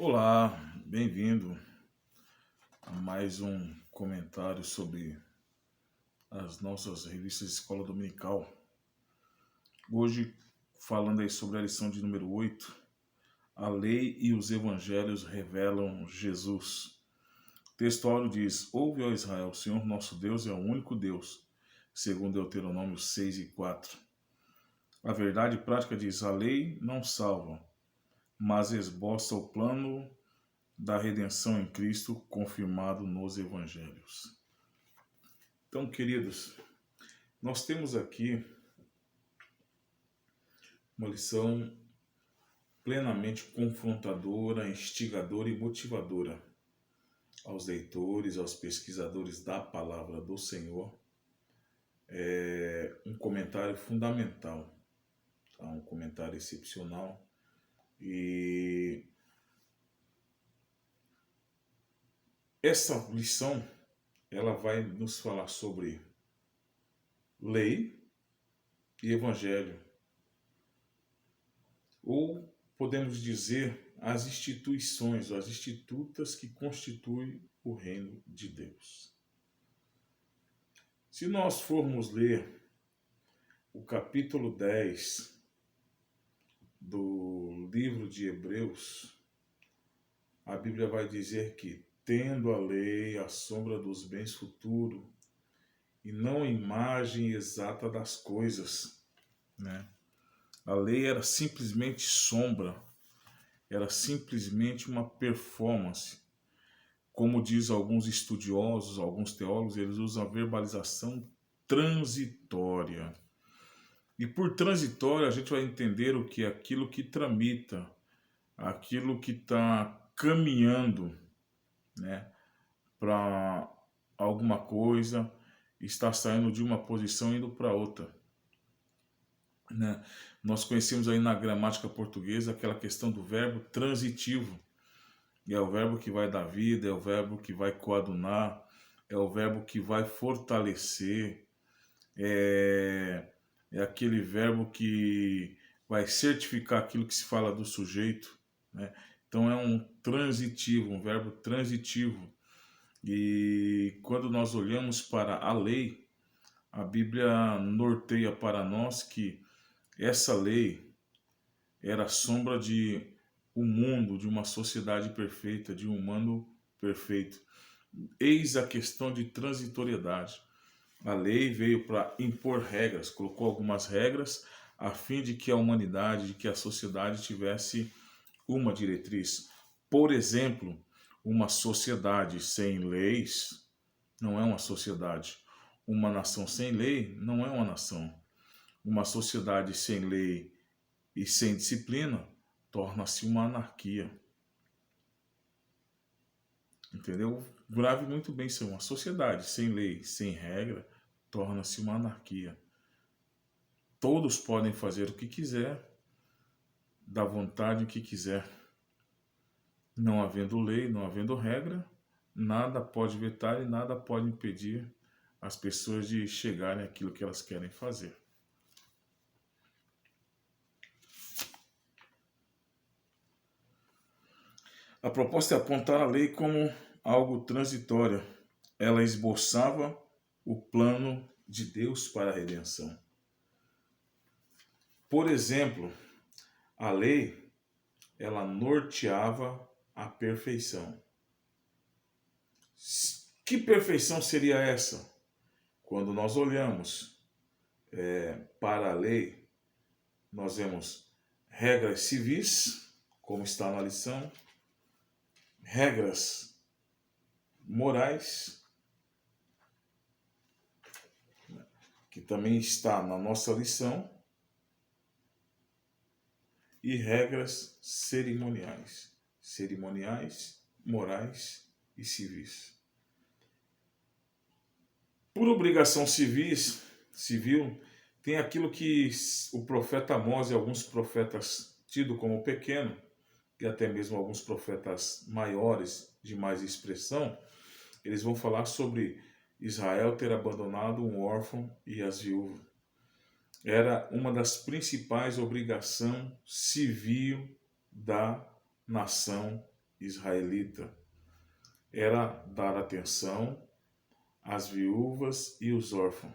Olá, bem-vindo a mais um comentário sobre as nossas revistas de Escola Dominical. Hoje, falando aí sobre a lição de número 8, a lei e os evangelhos revelam Jesus. O texto áureo diz: Ouve, ó Israel, o Senhor nosso Deus é o único Deus, segundo Deuteronômio 6:4. A verdade prática diz: a lei não salva, mas esboça o plano da redenção em Cristo, confirmado nos evangelhos. Então, queridos, nós temos aqui uma lição plenamente confrontadora, instigadora e motivadora aos leitores, aos pesquisadores da palavra do Senhor. É um comentário fundamental, tá? Um comentário excepcional. E essa lição, ela vai nos falar sobre lei e evangelho. Ou podemos dizer as instituições, as institutas que constituem o reino de Deus. Se nós formos ler o capítulo 10 do livro de Hebreus, a Bíblia vai dizer que, tendo a lei a sombra dos bens futuros e não a imagem exata das coisas, né? A lei era simplesmente sombra, era simplesmente uma performance. Como diz alguns estudiosos, alguns teólogos, eles usam a verbalização transitória. E por transitória a gente vai entender o que é aquilo que tramita, aquilo que está caminhando, né, para alguma coisa, está saindo de uma posição e indo para outra, né? Nós conhecemos aí na gramática portuguesa aquela questão do verbo transitivo. É o verbo que vai dar vida, é o verbo que vai coadunar, é o verbo que vai fortalecer, é aquele verbo que vai certificar aquilo que se fala do sujeito, né? Então é um transitivo, um verbo transitivo. E quando nós olhamos para a lei, a Bíblia norteia para nós que essa lei era a sombra de um mundo, de uma sociedade perfeita, de um humano perfeito. Eis a questão de transitoriedade. A lei veio para impor regras, colocou algumas regras a fim de que a humanidade, de que a sociedade tivesse uma diretriz. Por exemplo, uma sociedade sem leis não é uma sociedade. Uma nação sem lei não é uma nação. Uma sociedade sem lei e sem disciplina torna-se uma anarquia. Entendeu? Grave muito bem isso. Uma sociedade sem lei, sem regra, torna-se uma anarquia. Todos podem fazer o que quiser, da vontade o que quiser. Não havendo lei, não havendo regra, nada pode vetar e nada pode impedir as pessoas de chegarem àquilo que elas querem fazer. A proposta é apontar a lei como algo transitório. Ela esboçava o plano de Deus para a redenção. Por exemplo, a lei, ela norteava a perfeição. Que perfeição seria essa? Quando nós olhamos para a lei, nós vemos regras civis, como está na lição, regras morais, que também está na nossa lição, e regras cerimoniais, morais e civis. Por obrigação civil, tem aquilo que o profeta Amós e alguns profetas tido como pequeno, e até mesmo alguns profetas maiores, de mais expressão, eles vão falar sobre Israel ter abandonado um órfão e as viúvas. Era uma das principais obrigações civil da nação israelita era dar atenção às viúvas e os órfãos.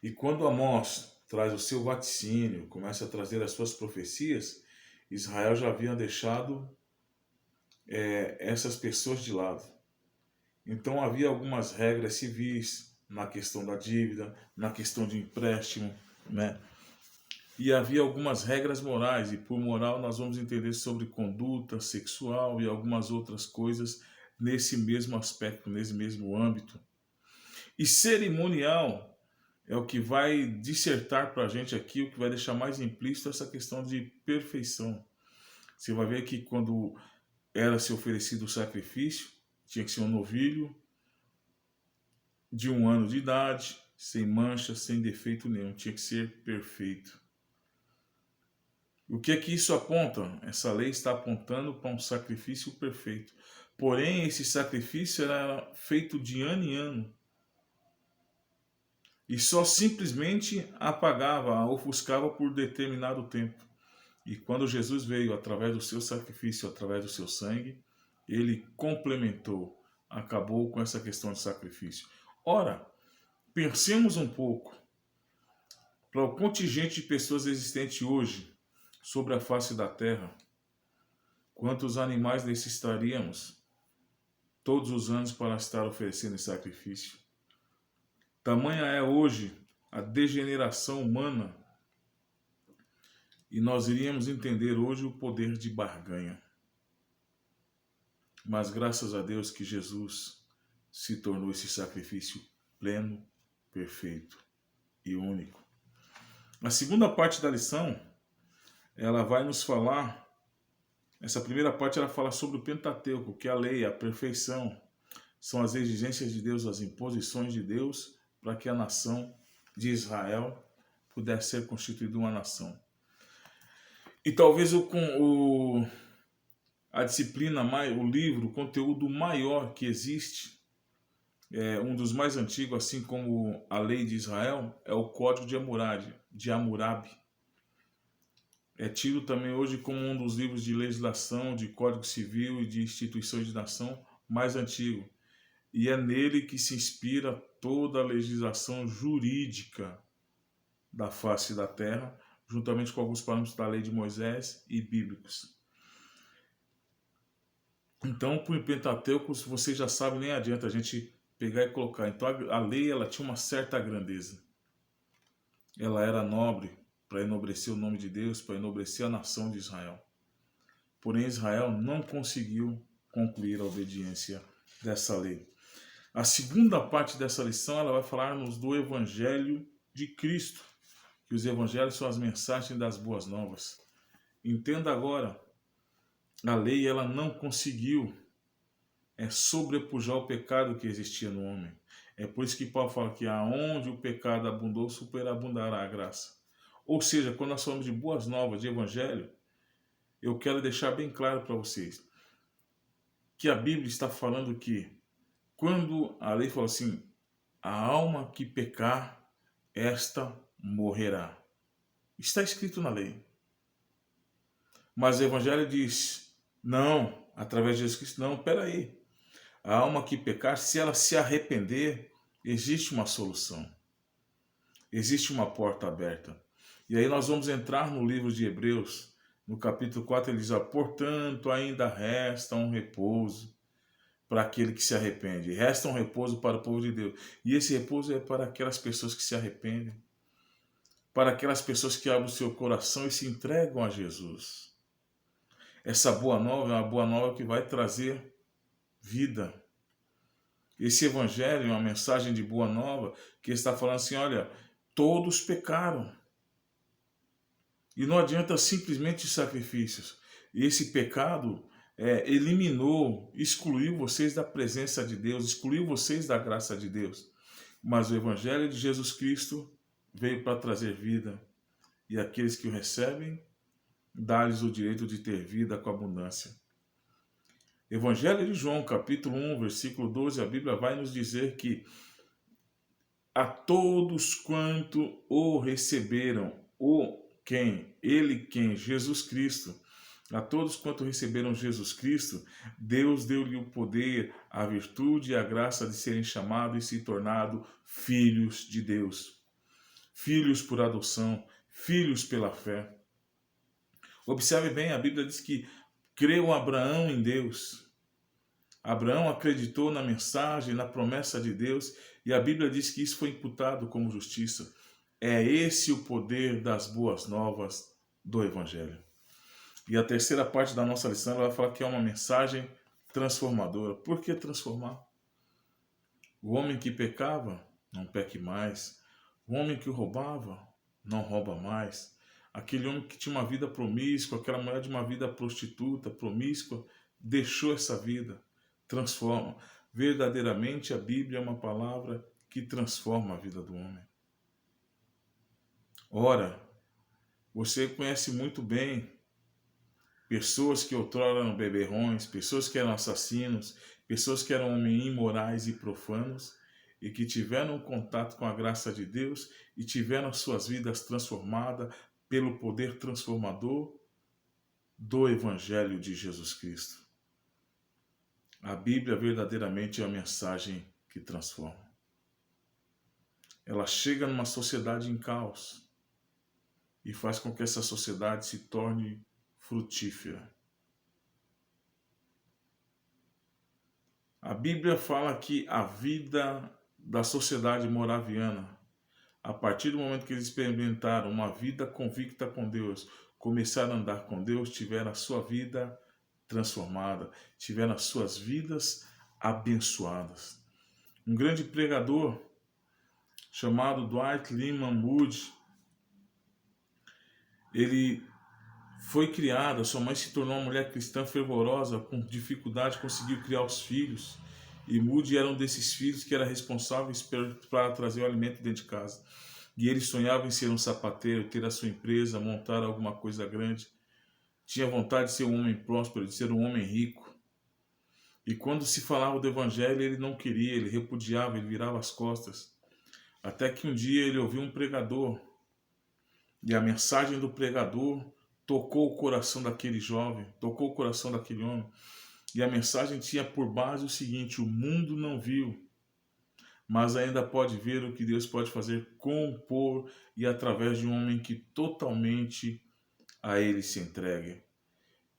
E quando Amós traz o seu vaticínio, começa a trazer as suas profecias, Israel já havia deixado essas pessoas de lado. Então havia algumas regras civis na questão da dívida, na questão de empréstimo, né? E havia algumas regras morais, e por moral nós vamos entender sobre conduta sexual e algumas outras coisas nesse mesmo aspecto, nesse mesmo âmbito. E cerimonial é o que vai dissertar para a gente aqui, o que vai deixar mais implícito essa questão de perfeição. Você vai ver que quando era se oferecido o sacrifício, tinha que ser um novilho de 1 ano de idade, sem mancha, sem defeito nenhum, tinha que ser perfeito. O que é que isso aponta? Essa lei está apontando para um sacrifício perfeito. Porém, esse sacrifício era feito de ano em ano. E só simplesmente apagava, ofuscava por determinado tempo. E quando Jesus veio através do seu sacrifício, através do seu sangue, ele complementou, acabou com essa questão de sacrifício. Ora, pensemos um pouco para o contingente de pessoas existente hoje sobre a face da terra. Quantos animais necessitaríamos todos os anos para estar oferecendo esse sacrifício? Tamanha é hoje a degeneração humana, e nós iríamos entender hoje o poder de barganha. Mas graças a Deus que Jesus se tornou esse sacrifício pleno, perfeito e único. A segunda parte da lição, ela vai nos falar, essa primeira parte ela fala sobre o Pentateuco, que é a lei, a perfeição, são as exigências de Deus, as imposições de Deus, para que a nação de Israel pudesse ser constituída uma nação. E talvez a disciplina, o livro, o conteúdo maior que existe, um dos mais antigos, assim como a lei de Israel, é o Código de Hammurabi. É tido também hoje como um dos livros de legislação, de Código Civil e de instituições de nação mais antigo. E é nele que se inspira toda a legislação jurídica da face da terra, juntamente com alguns parâmetros da lei de Moisés e bíblicos. Então, para o Pentateuco, você já sabe, nem adianta a gente pegar e colocar. Então, a lei ela tinha uma certa grandeza. Ela era nobre para enobrecer o nome de Deus, para enobrecer a nação de Israel. Porém, Israel não conseguiu concluir a obediência dessa lei. A segunda parte dessa lição ela vai falar-nos do Evangelho de Cristo, que os evangelhos são as mensagens das boas novas. Entenda agora, a lei ela não conseguiu sobrepujar o pecado que existia no homem. É por isso que Paulo fala que aonde o pecado abundou, superabundará a graça. Ou seja, quando nós falamos de boas novas, de evangelho, eu quero deixar bem claro para vocês que a Bíblia está falando que quando a lei fala assim, a alma que pecar, esta morrerá. Está escrito na lei. Mas o Evangelho diz, não, através de Jesus Cristo, não, peraí. A alma que pecar, se ela se arrepender, existe uma solução. Existe uma porta aberta. E aí nós vamos entrar no livro de Hebreus, no capítulo 4, ele diz, portanto, ainda resta um repouso para aquele que se arrepende. Resta um repouso para o povo de Deus. E esse repouso é para aquelas pessoas que se arrependem. Para aquelas pessoas que abrem o seu coração e se entregam a Jesus. Essa boa nova é uma boa nova que vai trazer vida. Esse evangelho é uma mensagem de boa nova que está falando assim, olha, todos pecaram. E não adianta simplesmente sacrifícios. E esse pecado eliminou, excluiu vocês da presença de Deus, excluiu vocês da graça de Deus. Mas o evangelho de Jesus Cristo veio para trazer vida. E aqueles que o recebem, dá-lhes o direito de ter vida com abundância. Evangelho de João, capítulo 1, versículo 12, a Bíblia vai nos dizer que a todos quanto o receberam, ele quem? Jesus Cristo, A todos quanto receberam Jesus Cristo, Deus deu-lhe o poder, a virtude e a graça de serem chamados e se tornado filhos de Deus. Filhos por adoção, filhos pela fé. Observe bem, a Bíblia diz que creu Abraão em Deus. Abraão acreditou na mensagem, na promessa de Deus, e a Bíblia diz que isso foi imputado como justiça. É esse o poder das boas novas do Evangelho. E a terceira parte da nossa lição ela vai falar que é uma mensagem transformadora. Por que transformar? O homem que pecava, não peque mais. O homem que roubava, não rouba mais. Aquele homem que tinha uma vida promíscua, aquela mulher de uma vida prostituta, promíscua, deixou essa vida. Transforma. Verdadeiramente a Bíblia é uma palavra que transforma a vida do homem. Ora, você conhece muito bem pessoas que outrora eram beberrões, pessoas que eram assassinos, pessoas que eram homens imorais e profanos e que tiveram contato com a graça de Deus e tiveram suas vidas transformadas pelo poder transformador do Evangelho de Jesus Cristo. A Bíblia verdadeiramente é a mensagem que transforma. Ela chega numa sociedade em caos e faz com que essa sociedade se torne frutífera. A Bíblia fala que a vida da sociedade moraviana, a partir do momento que eles experimentaram uma vida convicta com Deus, começaram a andar com Deus, tiveram a sua vida transformada, tiveram as suas vidas abençoadas. Um grande pregador chamado Dwight Lyman Moody, ele foi criado, sua mãe se tornou uma mulher cristã fervorosa, com dificuldade conseguiu criar os filhos. E Moody era um desses filhos que era responsável para trazer o alimento dentro de casa. E ele sonhava em ser um sapateiro, ter a sua empresa, montar alguma coisa grande. Tinha vontade de ser um homem próspero, de ser um homem rico. E quando se falava do evangelho, ele não queria, ele repudiava, ele virava as costas. Até que um dia ele ouviu um pregador. E a mensagem do pregador tocou o coração daquele jovem, tocou o coração daquele homem. E a mensagem tinha por base o seguinte: o mundo não viu, mas ainda pode ver o que Deus pode fazer com, por e através de um homem que totalmente a ele se entrega.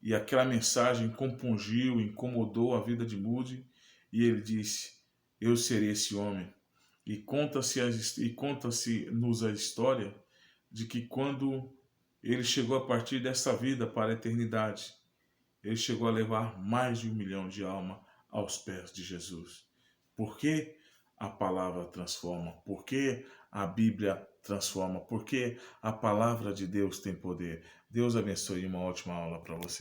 E aquela mensagem compungiu, incomodou a vida de Moody, e ele disse: eu serei esse homem. E conta-se-nos a história de que quando ele chegou a partir dessa vida para a eternidade, ele chegou a levar mais de 1 milhão de almas aos pés de Jesus. Por que a palavra transforma? Por que a Bíblia transforma? Por que a palavra de Deus tem poder? Deus abençoe, uma ótima aula para você.